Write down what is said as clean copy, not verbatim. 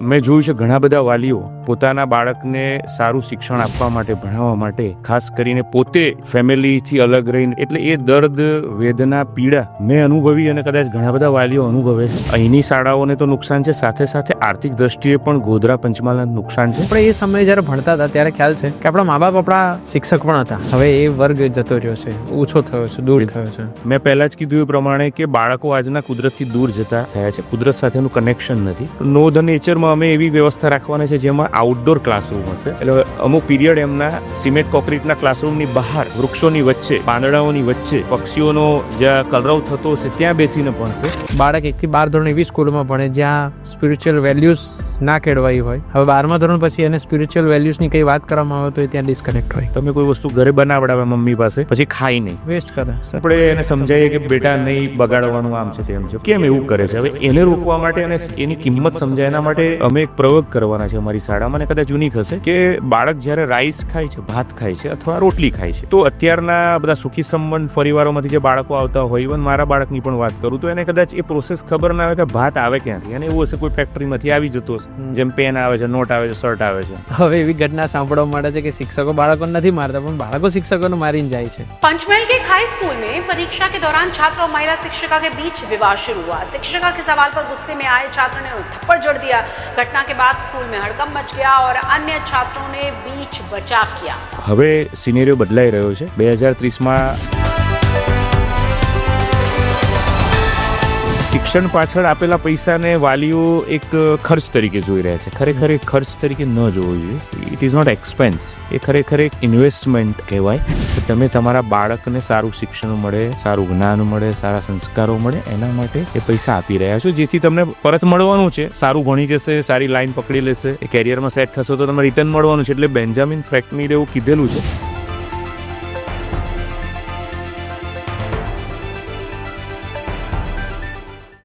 મેં જોયું છે ઘણા બધા વાલીઓ પોતાના બાળકને સારું શિક્ષણ આપવા માટે, ભણાવવા માટે ખાસ કરીને પોતે ફેમિલીથી અલગ રહીને, એટલે એ દર્દ, વેદના, પીડા મેં અનુભવી અને કદાચ ઘણા બધા વાલીઓ અનુભવે છે. અહીંની શાળાઓને તો નુકસાન છે, સાથે સાથે આર્થિક દ્રષ્ટિએ પણ ગોધરા પંચમહાલને નુકસાન છે. આપણે એ સમયે જ્યારે ભણતા હતા ત્યારે ખ્યાલ છે કે આપણા મા બાપ આપણા શિક્ષક પણ હતા. હવે એ વર્ગ જતો રહ્યો છે, ઓછો થયો છે, દૂર થયો છે. મેં પહેલા જ કીધું એ પ્રમાણે કે બાળકો આજના કુદરતથી દૂર જતા થયા છે. કુદરત સાથેનું કનેક્શન નથી. નો ધ નેચરમાં અમે એવી વ્યવસ્થા રાખવાના છે જેમાં આઉટડોર ક્લાસરૂમ હશે. એટલે અમુક પીરિયડ એમના સિમેન્ટ કોન્ક્રીટના ક્લાસરૂમની બહાર, વૃક્ષોની વચ્ચે, પાંદડાઓની વચ્ચે, પક્ષીઓનો જ્યાં કલરવ થતો હશે ત્યાં બેસીને ભણશે. બાળક 1 થી 12 ધોરણ એવી સ્કૂલમાં ભણે જ્યાં સ્પિરિચ્યુઅલ વેલ્યુઝ ના કેળવાઈ હોય. હવે 12મા ધોરણ પછી એને સ્પિરિચ્યુઅલ વેલ્યુઝની કઈ વાત કરવામાં આવે તો એ ત્યાં ડિસ્કનેક્ટ હોય. તમે કોઈ વસ્તુ ઘરે બનાવડાવે મમ્મી પાસે, પછી ખાઈ નહીં, વેસ્ટ કરે. આપણે એને સમજાવીએ કે બેટા નહીં બગાડવાનું, આમ છે તેમ છે, કેમ એવું કરે છે. હવે એને રોકવા માટે અને એની કિંમત સમજાય એના માટે અમે એક પ્રયોગ કરવાના છે અમારી શાળામાં. કદાચ યુનિક હશે કે બાળક જ્યારે રાઈસ ખાય છે, ભાત ખાય છે અથવા રોટલી ખાય છે, તો અત્યારના બધા સુખી સંબંધ પરિવારોમાંથી જે બાળકો આવતા હોય, ઇવન મારા બાળકની પણ વાત કરું તો એને કદાચ એ પ્રોસેસ ખબર ના આવે કે ભાત આવે ક્યાંથી. અને એવું હશે કોઈ ફેક્ટરીમાંથી આવી જતો હશે, જેમ પેન આવે છે, નોટ આવે છે, શર્ટ આવે છે. હવે એવી ઘટના સાંભળવા મળે છે કે શિક્ષકો બાળકોને નથી मारता, પણ બાળકો शिक्षकों मारीने जाए છે. पंचमहल के एक हाई स्कूल में परीक्षा के दौरान छात्र और महिला शिक्षिका के बीच विवाद शुरू हुआ. शिक्षिका के सवाल पर गुस्से में आए छात्र ने थप्पड़ जड़ दिया. घटना के बाद स्कूल में हड़कंप मच गया और अन्य छात्रों ने बीच बचाव किया. હવે સિનેરિયો બદલાઈ રહ્યો છે. 2030માં શિક્ષણ પાછળ આપેલા પૈસાને વાલીઓ એક ખર્ચ તરીકે જોઈ રહ્યા છે. ખરેખર એ ખર્ચ તરીકે ન જોવો જોઈએ. It is not expense. એ ખરેખર એક ઇન્વેસ્ટમેન્ટ કહેવાય. તમે તમારા બાળકને સારું શિક્ષણ મળે, સારું જ્ઞાન મળે, સારા સંસ્કારો મળે, એના માટે એ પૈસા આપી રહ્યા છો, જેથી તમને પરત મળવાનું છે. સારું ભણી જશે, સારી લાઈન પકડી લેશે, એ કેરિયરમાં સેટ થશે તો તમને રિટર્ન મળવાનું છે. એટલે બેન્જામિન ફ્રેન્કલિને એવું કીધેલું છે